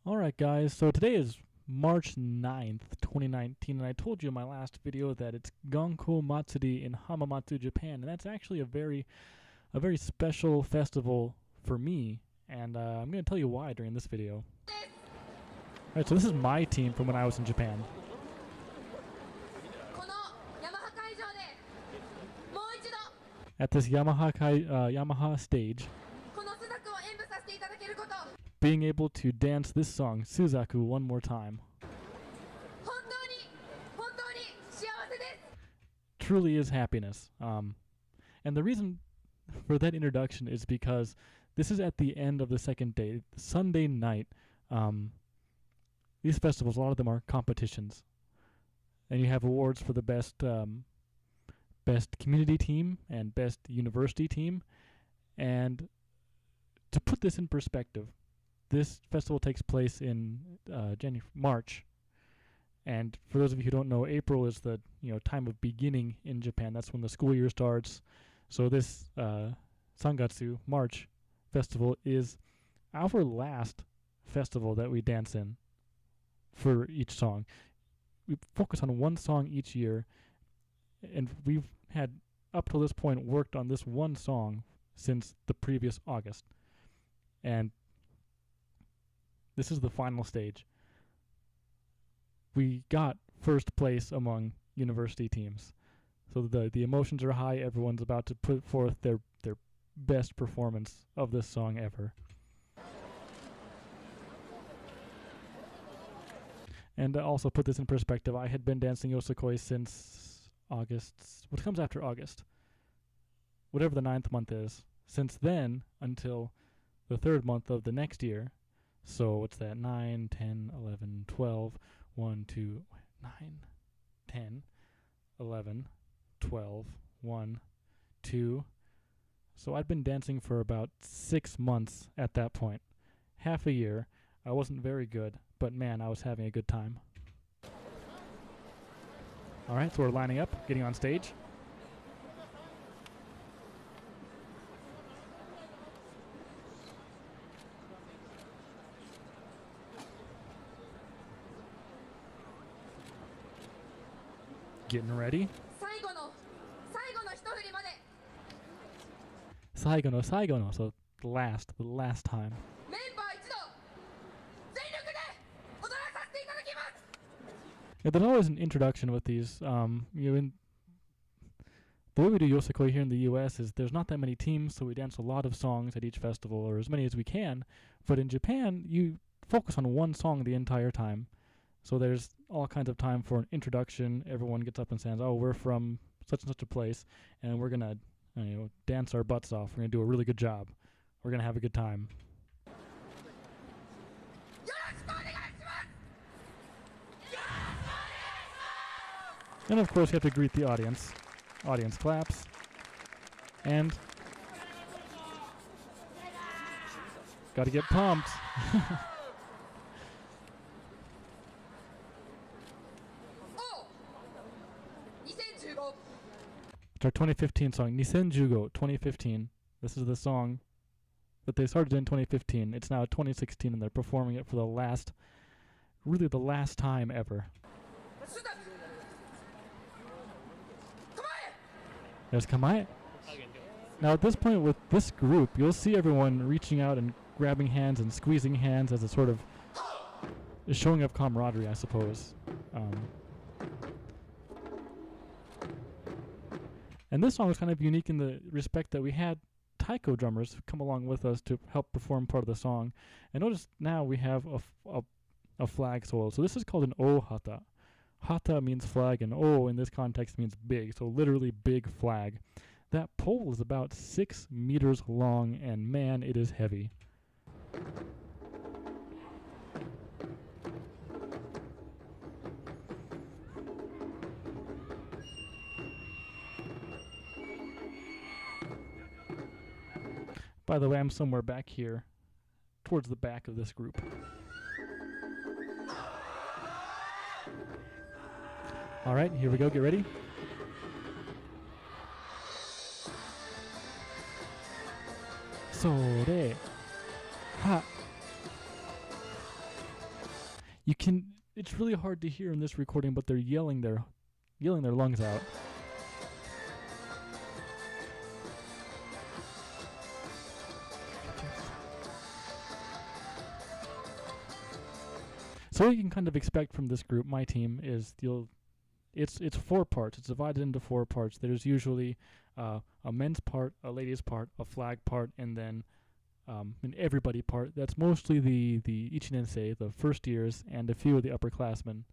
Alright guys, so today is March 9th, 2019, and I told you in my last video that it's Gonko Matsuri in Hamamatsu, Japan, and that's actually a very special festival for me, and I'm going to tell you why during this video. Alright, so this is my team from when I was in Japan. At this Yamaha stage, being able to dance this song, Suzaku, one more time, truly is happiness. And the reason for that introduction is because this is at the end of the second day, Sunday night. These festivals, a lot of them are competitions, and you have awards for the best community team and best university team. And to put this in perspective, this festival takes place in March. And for those of you who don't know, April is the time of beginning in Japan. That's when the school year starts. So this Sangatsu, March festival, is our last festival that we dance in for each song. We focus on one song each year, and we've had, up till this point, worked on this one song since the previous August. And this is the final stage. We got first place among university teams. So the emotions are high. Everyone's about to put forth their best performance of this song ever. And to also put this in perspective, I had been dancing Yosakoi since August. What comes after August? Whatever the 9th month is. Since then until the 3rd month of the next year. So what's that? 9, 10, 11, 12, 1, 2, 9, 10, 11, 12, 1, 2. So I'd been dancing for about 6 months at that point. Half a year. I wasn't very good, but man, I was having a good time. Alright, so we're lining up, getting on stage. Getting ready. Saigo no, so the last time. Yeah, there's always an introduction with these. The way we do Yosakoi here in the US is there's not that many teams, so we dance a lot of songs at each festival, or as many as we can. But in Japan, you focus on one song the entire time. So there's all kinds of time for an introduction. Everyone gets up and says, "Oh, we're from such and such a place, and we're gonna, dance our butts off. We're gonna do a really good job. We're gonna have a good time." And of course, you have to greet the audience. Audience claps, and got to get pumped. It's our 2015 song, Nisenjugo, 2015. This is the song that they started in 2015. It's now 2016, and they're performing it for the last time ever. There's Kamae. Now at this point with this group, you'll see everyone reaching out and grabbing hands and squeezing hands as a sort of showing of camaraderie, I suppose. And this song was kind of unique in the respect that we had taiko drummers come along with us to help perform part of the song. And notice now we have a flag solo. So this is called an o hata. Hata means flag, and o in this context means big, so literally big flag. That pole is about 6 meters long, and man, it is heavy. By the way, I'm somewhere back here, towards the back of this group. Alright, here we go, get ready. Sore, ha, It's really hard to hear in this recording, but they're yelling their lungs out. So what you can kind of expect from this group, my team, is it's 4 parts. It's divided into 4 parts. There's usually a men's part, a ladies' part, a flag part, and then an everybody part. That's mostly the Ichinensei, the first years, and a few of the upperclassmen.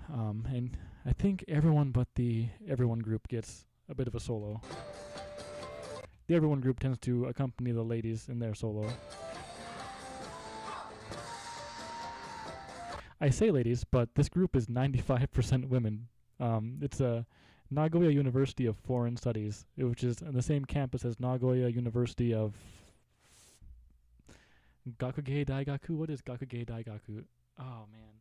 And I think everyone but the everyone group gets a bit of a solo. The everyone group tends to accompany the ladies in their solo. I say ladies, but this group is 95% women. It's a Nagoya University of Foreign Studies, which is on the same campus as Nagoya University of Gakugei Daigaku. What is Gakugei Daigaku? Oh man,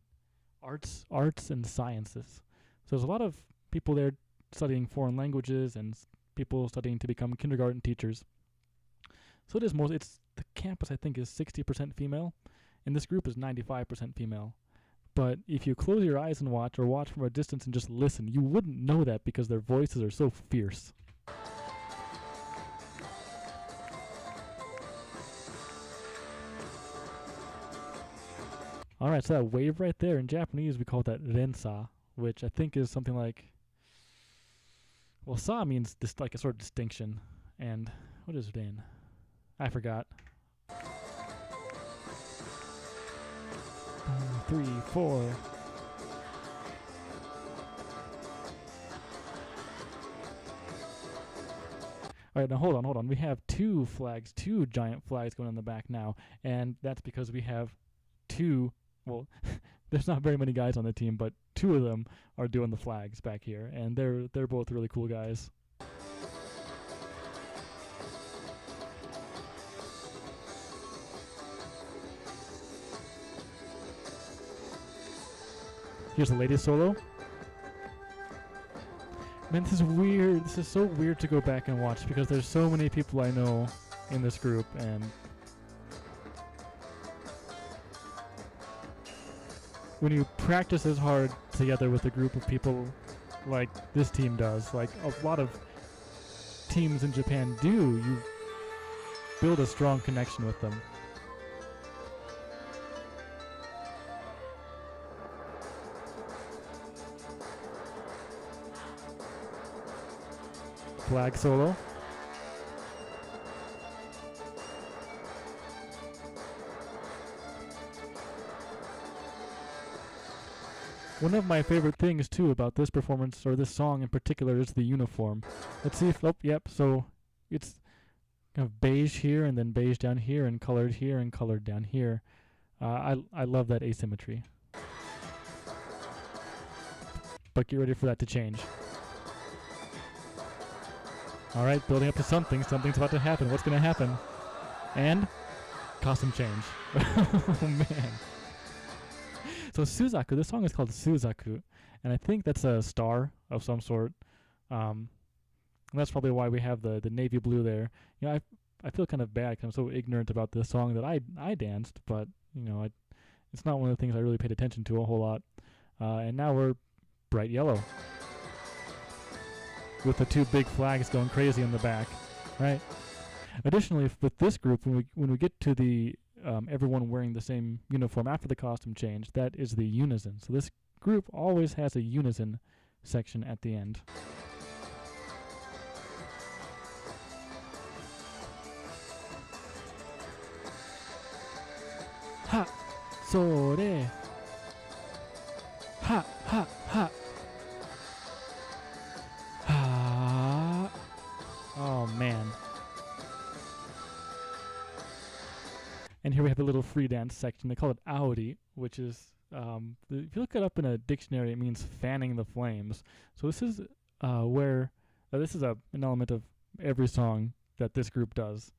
arts and sciences. So there's a lot of people there studying foreign languages and people studying to become kindergarten teachers. So the campus I think is 60% female, and this group is 95% female. But if you close your eyes and watch, or watch from a distance and just listen, you wouldn't know that because their voices are so fierce. Alright, so that wave right there, in Japanese we call that rensa, which I think is something like... Well, sa means like a sort of distinction. And what is ren? I forgot. 3, 4. Alright, now hold on. We have 2 giant flags going on the back now, and that's because we have 2, well, there's not very many guys on the team, but 2 of them are doing the flags back here, and they're both really cool guys. Here's the ladies solo. Man, this is weird. This is so weird to go back and watch because there's so many people I know in this group, and when you practice as hard together with a group of people like this team does, like a lot of teams in Japan do, you build a strong connection with them. Flag solo. One of my favorite things too about this performance, or this song in particular, is the uniform. Let's see if, so it's kind of beige here and then beige down here and colored down here. I love that asymmetry. But get ready for that to change. Alright, building up to something. Something's about to happen. What's going to happen? And costume change. Oh man. So Suzaku, this song is called Suzaku, and I think that's a star of some sort. And that's probably why we have the navy blue there. You know, I feel kind of bad because I'm so ignorant about this song that I danced, but you know, it's not one of the things I really paid attention to a whole lot. And now we're bright yellow, with the 2 big flags going crazy in the back, right? Additionally, with this group, when we get to the everyone wearing the same uniform after the costume change, that is the unison. So this group always has a unison section at the end. Ha! Sore! Ha! Ha! Ha! Ha! Oh man. And here we have the little free dance section. They call it aori, which is, if you look it up in a dictionary, it means fanning the flames. So this is this is an element of every song that this group does.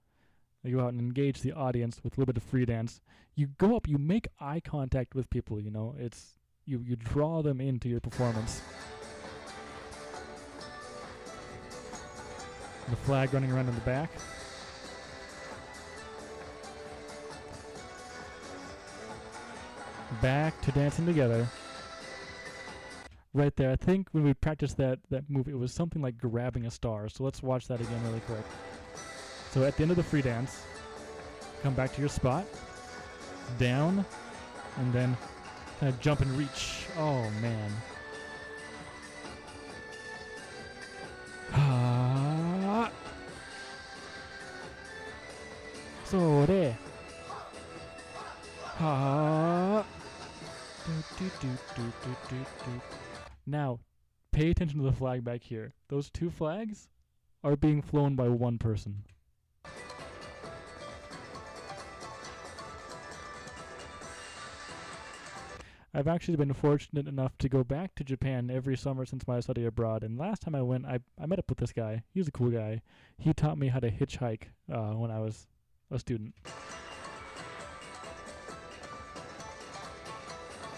They go out and engage the audience with a little bit of free dance. You go up, you make eye contact with people, you know. It's you draw them into your performance. The flag running around in the back. back to dancing together. Right there. I think when we practiced that move, it was something like grabbing a star. So let's watch that again really quick. So at the end of the free dance, come back to your spot, down, and then kind of jump and reach. Oh, man. Sore. Now, pay attention to the flag back here. Those two flags are being flown by one person. I've actually been fortunate enough to go back to Japan every summer since my study abroad, and last time I went, I met up with this guy. He's a cool guy. He taught me how to hitchhike when I was a student.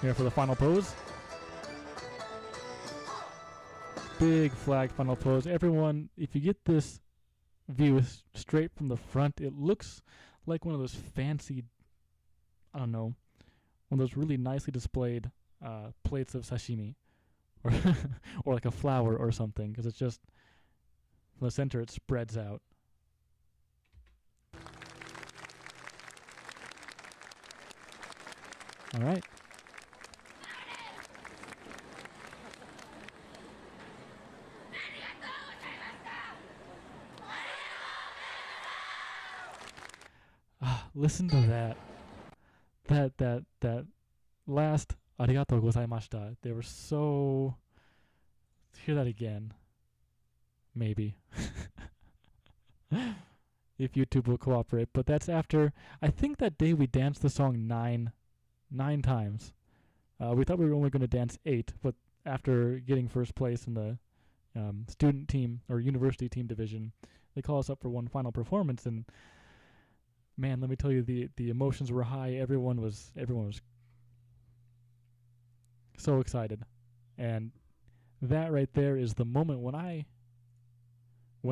Here for the final pose. Big flag final pose. Everyone, if you get this view straight from the front, it looks like one of those fancy, I don't know, one of those really nicely displayed plates of sashimi, or or like a flower or something, because it's just from the center it spreads out. All right. Listen to that. That last arigatou gozaimashita. They were so. Let's hear that again. Maybe. If YouTube will cooperate. But that's after. I think that day we danced the song nine times. We thought we were only going to dance 8, but after getting first place in the student team or university team division, they call us up for one final performance, and man, let me tell you, the emotions were high. Everyone was so excited, and that right there is the moment when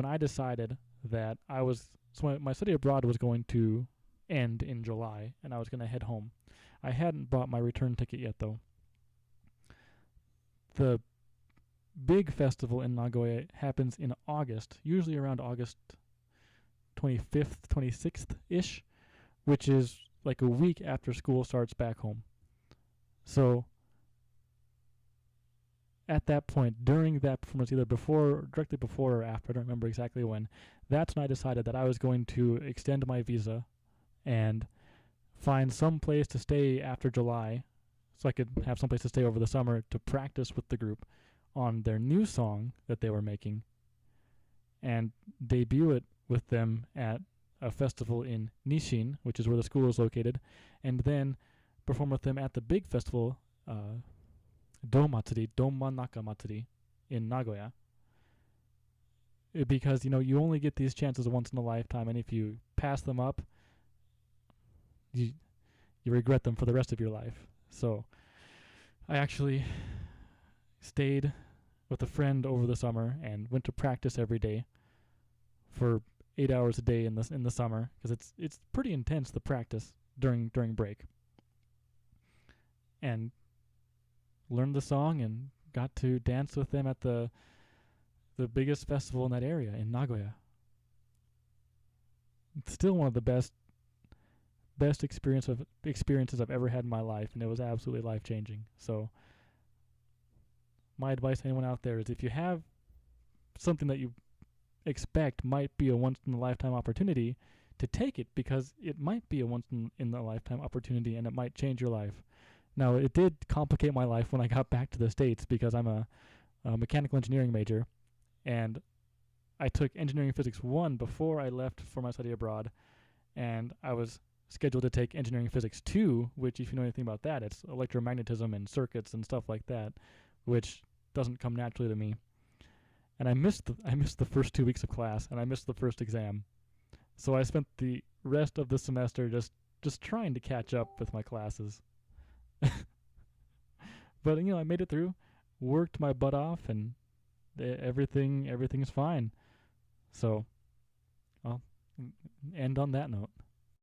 I decided that my study abroad was going to end in July, and I was going to head home. I hadn't bought my return ticket yet, though. The big festival in Nagoya happens in August, usually around August 25th, 26th-ish, which is like a week after school starts back home. So at that point, during that performance, either directly before or after, I don't remember exactly when, that's when I decided that I was going to extend my visa and find some place to stay after July so I could have some place to stay over the summer to practice with the group on their new song that they were making and debut it with them at a festival in Nishin, which is where the school is located, and then perform with them at the big festival, Domatsuri, Donmannaka Matsuri, in Nagoya. Because, you only get these chances once in a lifetime, and if you pass them up, you regret them for the rest of your life. So I actually stayed with a friend over the summer and went to practice every day for 8 hours a day in the summer, because it's pretty intense, the practice during break. And learned the song and got to dance with them at the biggest festival in that area in Nagoya. It's still one of the best experiences I've ever had in my life, and it was absolutely life-changing. So my advice to anyone out there is, if you have something that you expect might be a once-in-a-lifetime opportunity, to take it, because it might be a once-in-a-lifetime opportunity and it might change your life. Now, it did complicate my life when I got back to the States, because I'm a mechanical engineering major, and I took Engineering Physics 1 before I left for my study abroad, and I was scheduled to take Engineering Physics 2, which, if you know anything about that, it's electromagnetism and circuits and stuff like that, which doesn't come naturally to me. And I missed the first 2 weeks of class, and I missed the first exam. So I spent the rest of the semester just trying to catch up with my classes. But I made it through, worked my butt off, and everything's fine. So I'll end on that note.